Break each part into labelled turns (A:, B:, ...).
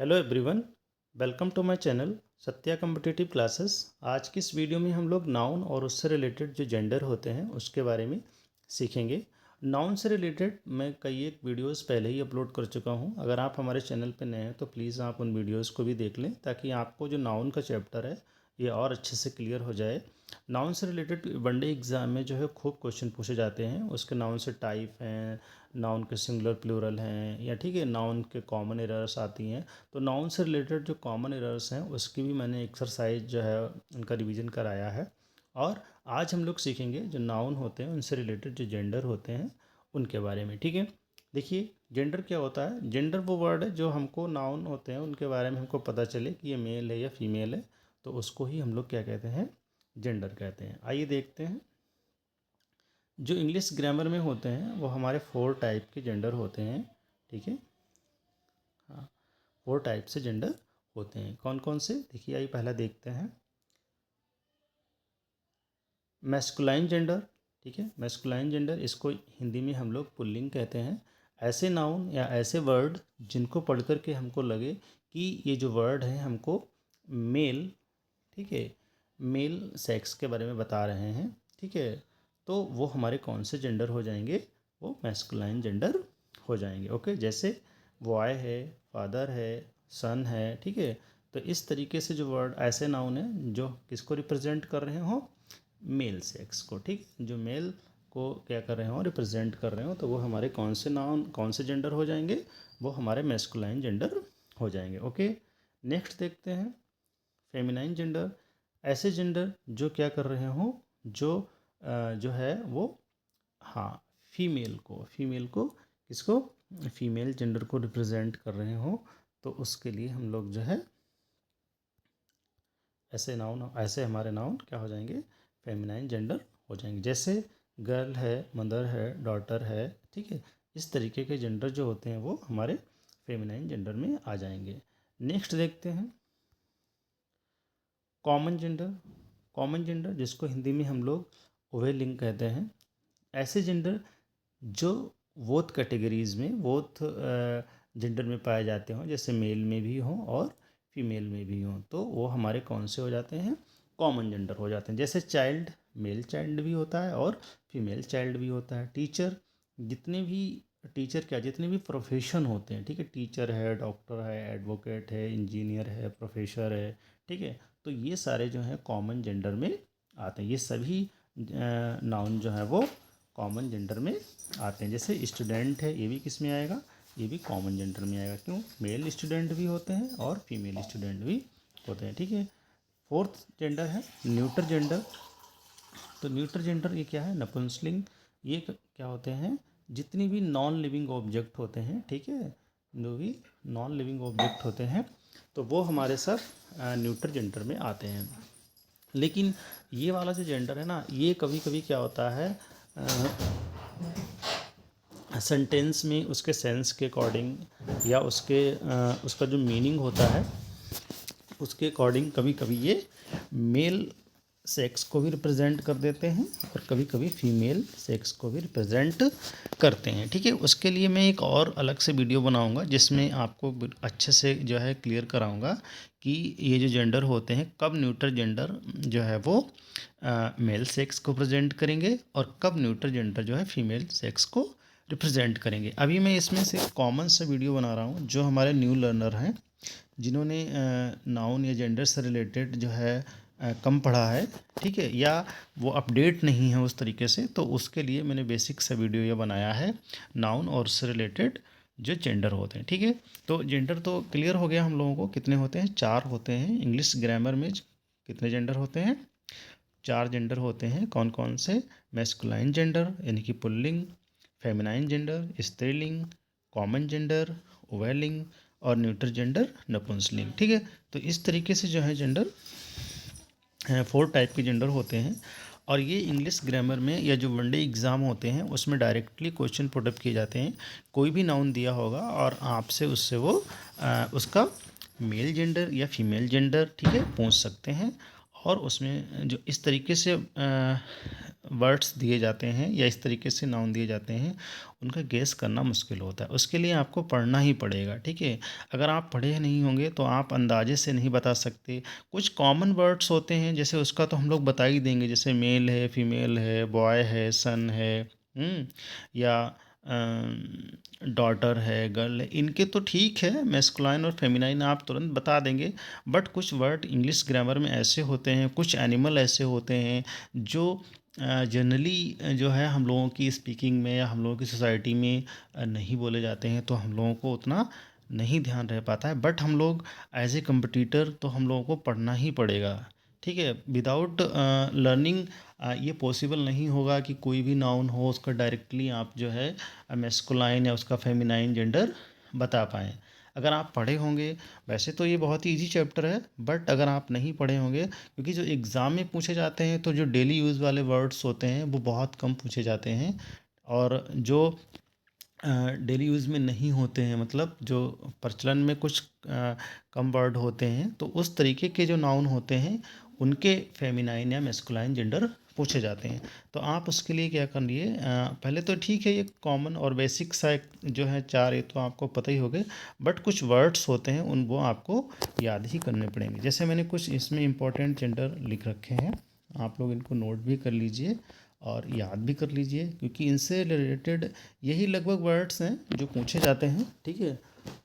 A: Hello everyone, welcome to my channel Satya competitive classes. आज की इस वीडियो में हम लोग नाउन और उससे रिलेटेड जो जेंडर होते हैं उसके बारे में सीखेंगे। नाउन से रिलेटेड मैं कई एक वीडियोस पहले ही अपलोड कर चुका हूं। अगर आप हमारे चैनल पर नए हैं तो प्लीज़ आप उन वीडियोस को भी देख लें ताकि आपको जो नाउन का चैप्टर है ये और अच्छे से क्लियर हो जाए। नाउन से रिलेटेड वनडे एग्ज़ाम में जो है खूब क्वेश्चन पूछे जाते हैं। उसके नाउन से टाइप हैं, नाउन के सिंगुलर प्लूरल हैं, या ठीक है नाउन के कॉमन एरर्स आती हैं। तो नाउन से रिलेटेड जो कॉमन एरर्स हैं उसकी भी मैंने एक्सरसाइज जो है उनका रिवीजन कराया है। और आज हम लोग सीखेंगे जो नाउन होते हैं उनसे रिलेटेड जो जेंडर होते हैं उनके बारे में। ठीक है, देखिए जेंडर क्या होता है। जेंडर वो वर्ड है जो हमको नाउन होते हैं उनके बारे में हमको पता चले कि ये मेल है या फीमेल है, तो उसको ही हम लोग क्या कहते हैं, जेंडर कहते हैं। आइए देखते हैं। जो इंग्लिश ग्रामर में होते हैं वो हमारे 4 टाइप के जेंडर होते हैं। ठीक है, हाँ, 4 टाइप से जेंडर होते हैं। कौन कौन से, देखिए आइए पहला देखते हैं। मैस्कुलाइन जेंडर, ठीक है, मैस्कुलाइन जेंडर इसको हिंदी में हम लोग पुल्लिंग कहते हैं। ऐसे नाउन या ऐसे वर्ड जिनको पढ़ कर के हमको लगे कि ये जो वर्ड है हमको मेल, ठीक है, मेल सेक्स के बारे में बता रहे हैं, ठीक है, तो वो हमारे कौन से जेंडर हो जाएंगे, वो मैस्कुलाइन जेंडर हो जाएंगे। ओके, जैसे बॉय है, फादर है, सन है, ठीक है। तो इस तरीके से जो वर्ड ऐसे नाउन है जो किसको रिप्रेजेंट कर रहे हो, मेल सेक्स को, ठीक, जो मेल को क्या कर रहे हो, रिप्रेजेंट कर रहे हो, तो वो हमारे कौन से नाउन कौन से जेंडर हो जाएंगे, वो हमारे मैस्कुलाइन जेंडर हो जाएंगे। ओके, नेक्स्ट देखते हैं फेमिनाइन जेंडर। ऐसे जेंडर जो क्या कर रहे हो, जो है वो, हाँ, फीमेल को किसको, फीमेल जेंडर को रिप्रेजेंट कर रहे हो, तो उसके लिए हम लोग जो है ऐसे हमारे नाउन क्या हो जाएंगे, फेमिनाइन जेंडर हो जाएंगे। जैसे गर्ल है, मदर है, डॉटर है, ठीक है, इस तरीके के जेंडर जो होते हैं वो हमारे फेमिनाइन जेंडर में आ जाएंगे। नेक्स्ट देखते हैं कॉमन जेंडर। कॉमन जेंडर जिसको हिंदी में हम लोग उभयलिंग कहते हैं। ऐसे जेंडर जो बोथ कैटेगरीज में, बोथ जेंडर में पाए जाते हों, जैसे मेल में भी हों और फीमेल में भी हों, तो वो हमारे कौन से हो जाते हैं, कॉमन जेंडर हो जाते हैं। जैसे चाइल्ड, मेल चाइल्ड भी होता है और फीमेल चाइल्ड भी होता है। टीचर, जितने भी टीचर क्या जितने भी प्रोफेशन होते हैं, ठीक है, टीचर है, डॉक्टर है, एडवोकेट है, इंजीनियर है, प्रोफेसर है, ठीक है, तो ये सारे जो हैं कॉमन जेंडर में आते हैं। ये सभी नाउन जो है वो कॉमन जेंडर में आते हैं। जैसे स्टूडेंट है, ये भी किस में आएगा, ये भी कॉमन जेंडर में आएगा। क्यों, मेल स्टूडेंट भी होते हैं और फीमेल स्टूडेंट भी होते हैं। ठीक है, फोर्थ जेंडर है न्यूट्रल जेंडर। तो न्यूट्रल जेंडर ये क्या है, नपुंसकलिंग। ये क्या होते हैं, जितनी भी नॉन लिविंग ऑब्जेक्ट होते हैं, ठीक है, जो भी नॉन लिविंग ऑब्जेक्ट होते हैं, तो वो हमारे सब न्यूट्रल जेंडर में आते हैं। लेकिन ये वाला जो जेंडर है ना, ये कभी कभी क्या होता है, सेंटेंस में उसके सेंस के अकॉर्डिंग या उसका जो मीनिंग होता है उसके अकॉर्डिंग कभी कभी ये मेल सेक्स को भी रिप्रेजेंट कर देते हैं और कभी कभी फीमेल सेक्स को भी रिप्रेजेंट करते हैं। ठीक है, उसके लिए मैं एक और अलग से वीडियो बनाऊंगा जिसमें आपको अच्छे से जो है क्लियर कराऊंगा कि ये जो जेंडर होते हैं कब न्यूट्रल जेंडर जो है वो मेल सेक्स को प्रेजेंट करेंगे और कब न्यूट्रल जेंडर जो है फीमेल सेक्स को रिप्रेजेंट करेंगे। अभी मैं इसमें से कॉमन सा वीडियो बना रहा हूँ जो हमारे न्यू लर्नर हैं, जिन्होंने नाउन या जेंडर से रिलेटेड जो है कम पढ़ा है, ठीक है, या वो अपडेट नहीं है उस तरीके से, तो उसके लिए मैंने बेसिक सा वीडियो ये बनाया है नाउन और उससे रिलेटेड जो जेंडर होते हैं। ठीक है, तो जेंडर तो क्लियर हो गया हम लोगों को, कितने होते हैं, 4 होते हैं। इंग्लिश ग्रामर में कितने जेंडर होते हैं, 4 जेंडर होते हैं। कौन कौन से, मैस्कुलाइन जेंडर यानी कि पुल्लिंग, फेमिनाइन जेंडर स्त्रीलिंग, कॉमन जेंडर उभयलिंग और न्यूट्रल जेंडर नपुंसकलिंग। ठीक है, तो इस तरीके से जो है जेंडर 4 टाइप के जेंडर होते हैं। और ये इंग्लिश ग्रामर में या जो वनडे एग्ज़ाम होते हैं उसमें डायरेक्टली क्वेश्चन पुटअप किए जाते हैं। कोई भी नाउन दिया होगा और आपसे उससे वो उसका मेल जेंडर या फीमेल जेंडर, ठीक है, पूछ सकते हैं और उसमें जो इस तरीके से वर्ड्स दिए जाते हैं या इस तरीके से नाउन दिए जाते हैं, उनका गेस करना मुश्किल होता है। उसके लिए आपको पढ़ना ही पड़ेगा, ठीक है। अगर आप पढ़े नहीं होंगे तो आप अंदाजे से नहीं बता सकते। कुछ कॉमन वर्ड्स होते हैं, जैसे उसका तो हम लोग बता ही देंगे, जैसे मेल है, फीमेल है, बॉय है, सन है, या डॉटर है, गर्ल है, इनके तो ठीक है, मैस्कुलाइन और फेमिनाइन आप तुरंत बता देंगे। बट कुछ वर्ड इंग्लिश ग्रामर में ऐसे होते हैं, कुछ एनिमल ऐसे होते हैं जो जनरली जो है हम लोगों की स्पीकिंग में या हम लोगों की सोसाइटी में नहीं बोले जाते हैं, तो हम लोगों को उतना नहीं ध्यान रह पाता है। बट हम लोग एज ए कम्पिटिटर तो हम लोगों को पढ़ना ही पड़ेगा, ठीक है। विदाउट लर्निंग ये पॉसिबल नहीं होगा कि कोई भी नाउन हो उसका डायरेक्टली आप जो है मैस्कुलाइन या उसका फेमिनाइन जेंडर बता पाएँ। अगर आप पढ़े होंगे, वैसे तो ये बहुत ही ईजी चैप्टर है, बट अगर आप नहीं पढ़े होंगे, क्योंकि जो एग्ज़ाम में पूछे जाते हैं तो जो डेली यूज़ वाले वर्ड्स होते हैं वो बहुत कम पूछे जाते हैं, और जो डेली यूज़ में नहीं होते हैं, मतलब जो प्रचलन में कुछ कम वर्ड होते हैं, तो उस तरीके के जो नाउन होते हैं उनके फेमिनाइन या मैस्कुलाइन जेंडर पूछे जाते हैं। तो आप उसके लिए क्या करिए, पहले तो ठीक है, ये कॉमन और बेसिक सा जो है चार, ये तो आपको पता ही हो गए। बट कुछ वर्ड्स होते हैं उन वो आपको याद ही करने पड़ेंगे। जैसे मैंने कुछ इसमें इंपॉर्टेंट जेंडर लिख रखे हैं, आप लोग इनको नोट भी कर लीजिए और याद भी कर लीजिए, क्योंकि इनसे रिलेटेड यही लगभग वर्ड्स हैं जो पूछे जाते हैं, ठीक है।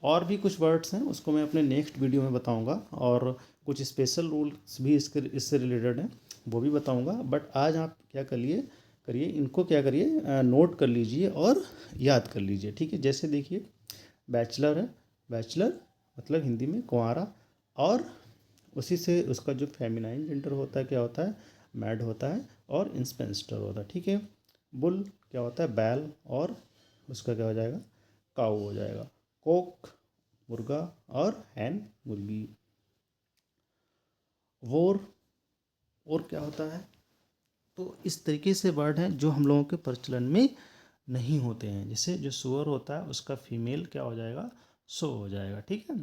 A: और भी कुछ वर्ड्स हैं, उसको मैं अपने नेक्स्ट वीडियो में बताऊंगा, और कुछ स्पेशल रूल्स भी इससे रिलेटेड हैं, वो भी बताऊंगा। बट आज आप क्या करिए इनको क्या करिए, नोट कर लीजिए और याद कर लीजिए, ठीक है। जैसे देखिए, बैचलर है, बैचलर मतलब हिंदी में कुंवारा, और उसी से उसका जो फेमिनाइन जेंडर होता है क्या होता है, मैड होता है, और इंस्पेंस्टर होता है, ठीक है। बुल क्या होता है, बैल, और उसका क्या हो जाएगा, काऊ हो जाएगा। कोक मुर्गा, और हैन मुर्गी। वोर, और क्या होता है। तो इस तरीके से वर्ड हैं जो हम लोगों के प्रचलन में नहीं होते हैं। जैसे जो सुअर होता है उसका फीमेल क्या हो जाएगा, सो हो जाएगा, ठीक है।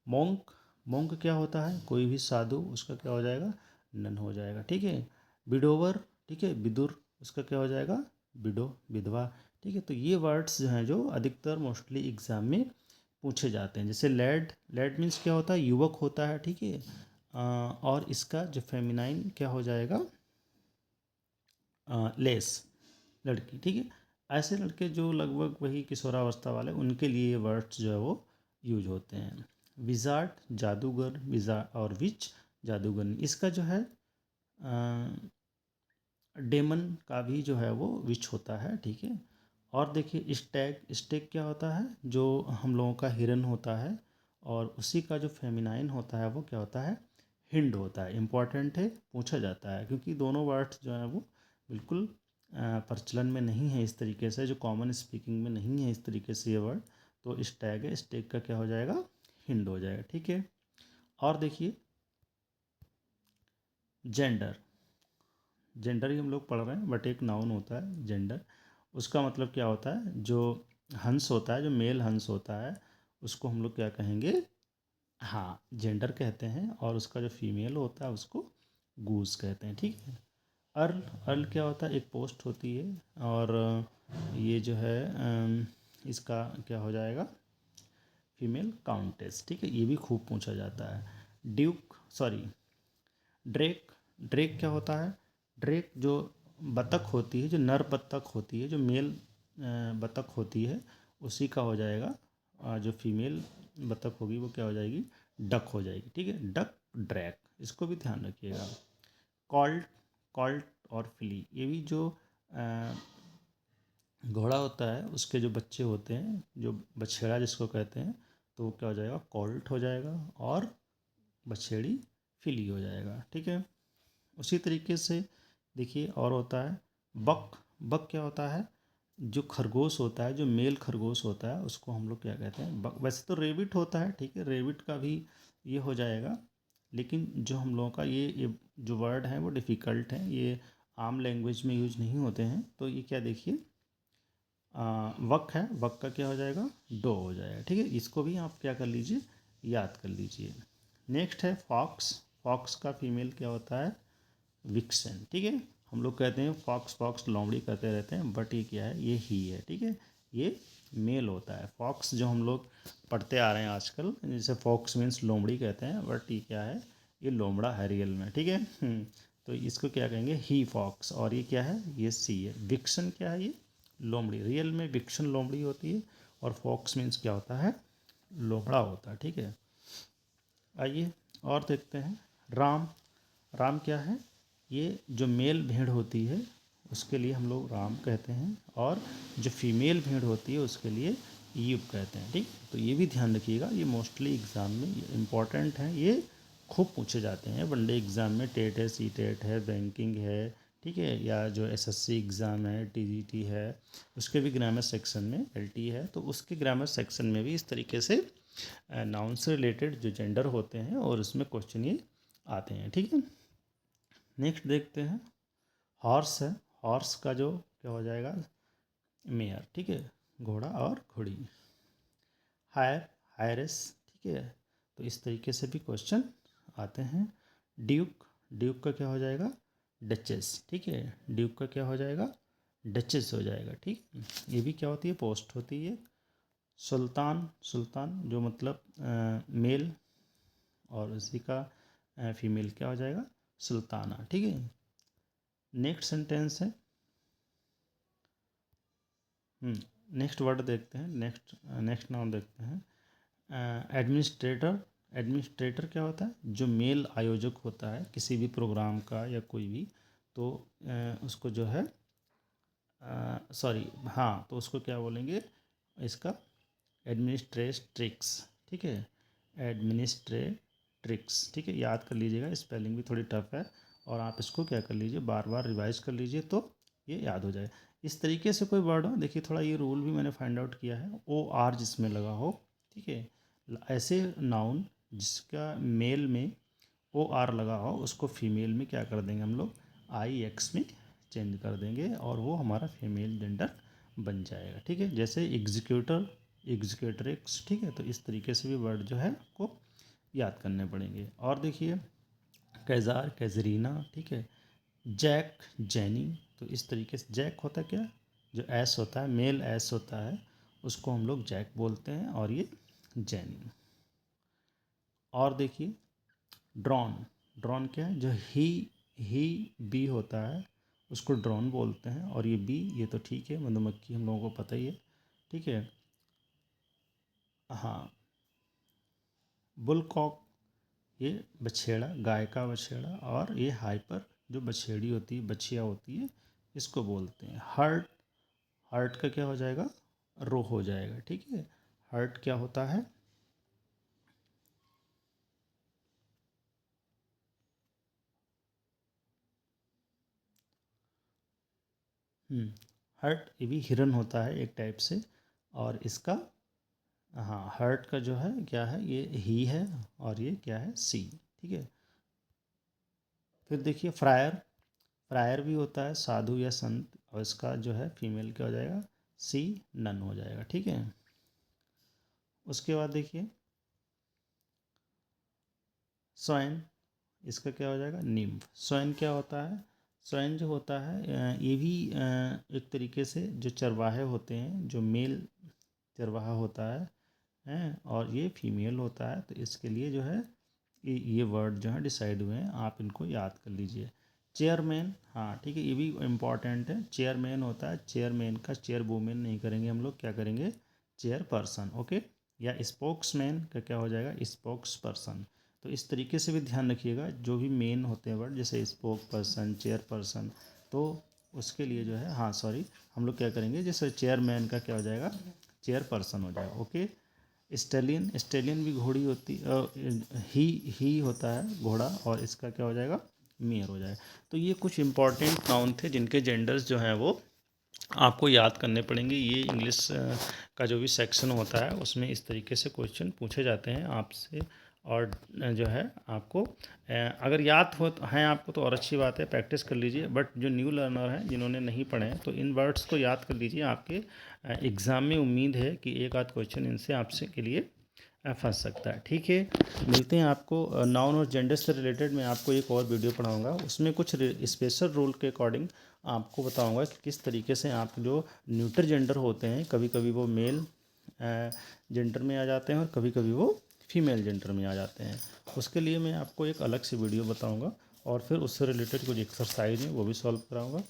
A: मोंक, मोंक क्या होता है, कोई भी साधु, उसका क्या हो जाएगा, नन हो जाएगा, ठीक है। बिडोवर, ठीक है, विदुर, उसका क्या हो जाएगा, विडो, विधवा, ठीक है। तो ये वर्ड्स जो हैं जो अधिकतर मोस्टली एग्जाम में पूछे जाते हैं। जैसे लेड, लेड मीन्स क्या होता है, युवक होता है, ठीक है। और इसका जो फेमिनाइन क्या हो जाएगा, लेस, लड़की, ठीक है। ऐसे लड़के जो लगभग वही किशोरावस्था वाले, उनके लिए ये वर्ड्स जो है वो यूज होते हैं। विजार्ड जादूगर, विजा और विच जादूगरनी, इसका जो है डेमन का भी जो है वो विच होता है, ठीक है। और देखिए स्टैग, स्टेग क्या होता है, जो हम लोगों का हिरन होता है, और उसी का जो फेमिनाइन होता है वो क्या होता है, हिंड होता है। इम्पॉर्टेंट है, पूछा जाता है, क्योंकि दोनों वर्ड्स जो हैं वो बिल्कुल प्रचलन में नहीं है इस तरीके से, जो कॉमन स्पीकिंग में नहीं है इस तरीके से ये वर्ड। तो स्टैग है, स्टेग का क्या हो जाएगा, हिंड हो जाएगा, ठीक है। और देखिए जेंडर, जेंडर ही हम लोग पढ़ रहे हैं, बट एक नाउन होता है जेंडर। उसका मतलब क्या होता है, जो हंस होता है, जो मेल हंस होता है, उसको हम लोग क्या कहेंगे, हाँ, जेंडर कहते हैं। और उसका जो फीमेल होता है उसको गूस कहते हैं, ठीक है। अर्ल, अर्ल क्या होता है, एक पोस्ट होती है, और ये जो है इसका क्या हो जाएगा, फीमेल काउंटेस, ठीक है। ये भी खूब पूछा जाता है। ड्यूक, सॉरी, ड्रेक, ड्रेक क्या होता है, ड्रेक जो बतख होती है, जो नर बतख होती है, जो मेल बतख होती है, उसी का हो जाएगा। जो फीमेल बतख होगी वो क्या हो जाएगी, डक हो जाएगी, ठीक है। डक, ड्रैक, इसको भी ध्यान रखिएगा। कॉल्ट, कॉल्ट और फिली, ये भी जो घोड़ा होता है उसके जो बच्चे होते हैं, जो बछेड़ा जिसको कहते हैं, तो वो क्या हो जाएगा, कॉल्ट हो जाएगा, और बछेड़ी फिली हो जाएगा, ठीक है। उसी तरीके से देखिए और होता है बक, बक क्या होता है, जो खरगोश होता है, जो मेल खरगोश होता है, उसको हम लोग क्या कहते हैं, बक। वैसे तो रेबिट होता है, ठीक है, रेबिट का भी ये हो जाएगा, लेकिन जो हम लोगों का ये जो वर्ड है वो डिफ़िकल्ट है, ये आम लैंग्वेज में यूज नहीं होते हैं। तो ये क्या देखिए, वक है, वक का क्या हो जाएगा, डो हो जाएगा, ठीक है। इसको भी आप क्या कर लीजिए, याद कर लीजिए। नेक्स्ट है फॉक्स, फॉक्स का फीमेल क्या होता है, विक्सन, ठीक है। हम लोग कहते हैं फॉक्स फॉक्स लोमड़ी कहते रहते हैं, बट ये क्या है, ये ही है, ठीक है। ये मेल होता है। फॉक्स जो हम लोग पढ़ते आ रहे हैं आजकल, जैसे फॉक्स मीन्स लोमड़ी कहते हैं, बट ये क्या है, ये लोमड़ा है रियल में, ठीक है। तो इसको क्या कहेंगे, ही फॉक्स, और ये क्या है, ये सी है। विक्सन क्या है, ये लोमड़ी, रियल में विक्सन लोमड़ी होती है, और फॉक्स मीन्स क्या होता है, लोमड़ा होता है, ठीक है। आइए और देखते हैं राम। राम क्या है, ये जो मेल भेड़ होती है उसके लिए हम लोग राम कहते हैं, और जो फीमेल भेड़ होती है उसके लिए यूप कहते हैं, ठीक। तो ये भी ध्यान रखिएगा, ये मोस्टली एग्ज़ाम में इम्पॉर्टेंट है, ये खूब पूछे जाते हैं वनडे एग्ज़ाम में। टेट है, सी टेट है, बैंकिंग है, ठीक है, या जो एसएससी एग्ज़ाम है, टीजीटी है, उसके भी ग्रामर सेक्शन में, एलटी है, तो उसके ग्रामर सेक्शन में भी इस तरीके से नाउन से रिलेटेड जो जेंडर होते हैं और उसमें क्वेश्चन ये आते हैं, ठीक है। नेक्स्ट देखते हैं हॉर्स है। हॉर्स का जो क्या हो जाएगा, मेयर, ठीक है, घोड़ा और घोड़ी। हायर, हायरेस, ठीक है। तो इस तरीके से भी क्वेश्चन आते हैं। ड्यूक, ड्यूक का क्या हो जाएगा, डचेस, ठीक है। ड्यूक का क्या हो जाएगा, डचेस हो जाएगा, ठीक। ये भी क्या होती है, पोस्ट होती है। सुल्तान, सुल्तान जो मतलब मेल, और उसी का फीमेल क्या हो जाएगा, सुल्ताना, ठीक है। नेक्स्ट सेंटेंस है, नेक्स्ट वर्ड देखते हैं, नेक्स्ट नेक्स्ट नाउन देखते हैं। एडमिनिस्ट्रेटर। एडमिनिस्ट्रेटर क्या होता है, जो मेल आयोजक होता है किसी भी प्रोग्राम का या कोई भी, तो उसको जो है सॉरी, हाँ, तो उसको क्या बोलेंगे, इसका एडमिनिस्ट्रेट्रिक्स, ठीक है, एडमिनिस्ट्रेट्रिक्स, ठीक है। याद कर लीजिएगा, स्पेलिंग भी थोड़ी टफ है, और आप इसको क्या कर लीजिए, बार बार रिवाइज कर लीजिए तो ये याद हो जाए। इस तरीके से कोई वर्ड हो, देखिए थोड़ा ये रूल भी मैंने फाइंड आउट किया है, ओ आर जिसमें लगा हो, ठीक है। ऐसे नाउन जिसका मेल में ओ आर लगा हो, उसको फीमेल में क्या कर देंगे हम लोग, आई एक्स में चेंज कर देंगे, और वो हमारा फीमेल जेंडर बन जाएगा, ठीक है। जैसे एग्जीक्यूटर, एग्जीक्यूटरिक्स, ठीक है। तो इस तरीके से भी वर्ड जो है आपको याद करने पड़ेंगे। और देखिए कैज़ार, कैजरीना, ठीक है। जैक, जैनी, तो इस तरीके से जैक होता है क्या, जो एस होता है, मेल एस होता है, उसको हम लोग जैक बोलते हैं, और ये जैनी। और देखिए ड्रॉन, ड्रॉन क्या है, जो ही बी होता है उसको ड्रॉन बोलते हैं, और ये बी, ये तो ठीक है, मधुमक्खी हम लोगों को पता ही है, ठीक है। हाँ, बुलकॉक, ये बछेड़ा, गाय का बछेड़ा, और ये हाइपर जो बछेड़ी होती है, बछिया होती है, इसको बोलते हैं। हर्ट, हर्ट का क्या हो जाएगा, रो हो जाएगा, ठीक है। हर्ट क्या होता है, हर्ट, ये भी हिरन होता है एक टाइप से, और इसका, हाँ, हर्ट का जो है क्या है, ये ही है, और ये क्या है, सी, ठीक है। फिर देखिए फ्रायर, फ्रायर भी होता है साधु या संत, और इसका जो है फीमेल क्या हो जाएगा, सी, नन हो जाएगा, ठीक है। उसके बाद देखिए स्वयं, इसका क्या हो जाएगा, निम्फ। स्वयं क्या होता है, स्वयं जो होता है ये भी एक तरीके से जो चरवाहे होते हैं, जो मेल चरवाहा होता है, हैं, और ये फीमेल होता है, तो इसके लिए जो है ये वर्ड जो है डिसाइड हुए हैं, आप इनको याद कर लीजिए। चेयरमैन, हाँ ठीक है, ये भी इम्पॉर्टेंट है। चेयरमैन होता है, चेयरमैन का चेयर वूमेन नहीं करेंगे हम लोग, क्या करेंगे, चेयर पर्सन, ओके। या स्पोक्समैन का क्या हो जाएगा, स्पोक्स पर्सन। तो इस तरीके से भी ध्यान रखिएगा, जो भी मेन होते हैं वर्ड, जैसे स्पोक पर्सन, चेयर पर्सन, तो उसके लिए जो है, हाँ सॉरी, हम लोग क्या करेंगे, जैसे चेयरमैन का क्या हो जाएगा, चेयर पर्सन हो जाएगा, ओके। स्टेलियन, स्टेलियन भी घोड़ी होती, ही होता है घोड़ा, और इसका क्या हो जाएगा, मेयर हो जाएगा। तो ये कुछ इंपॉर्टेंट नाउन थे जिनके जेंडर्स जो हैं वो आपको याद करने पड़ेंगे। ये इंग्लिश का जो भी सेक्शन होता है उसमें इस तरीके से क्वेश्चन पूछे जाते हैं आपसे, और जो है आपको अगर याद हो हैं आपको तो और अच्छी बात है, प्रैक्टिस कर लीजिए। बट जो न्यू लर्नर हैं, जिन्होंने नहीं पढ़े हैं, तो इन वर्ड्स को याद कर लीजिए। आपके एग्ज़ाम में उम्मीद है कि एक आध क्वेश्चन इनसे आपसे के लिए फंस सकता है। ठीक है, मिलते हैं आपको नाउन और जेंडर से रिलेटेड। मैं आपको एक और वीडियो पढ़ाऊँगा, उसमें कुछ स्पेशल रूल के अकॉर्डिंग आपको बताऊँगा कि किस तरीके से आप जो न्यूटर जेंडर होते हैं, कभी कभी वो मेल जेंडर में आ जाते हैं और कभी कभी वो फीमेल जेंडर में आ जाते हैं। उसके लिए मैं आपको एक अलग से वीडियो बताऊँगा और फिर उससे रिलेटेड कुछ एक्सरसाइज है वो भी सॉल्व कराऊँगा।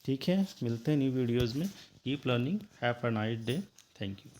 A: ठीक है, मिलते हैं न्यू वीडियोज़ में। Keep learning, have a nice day, thank you.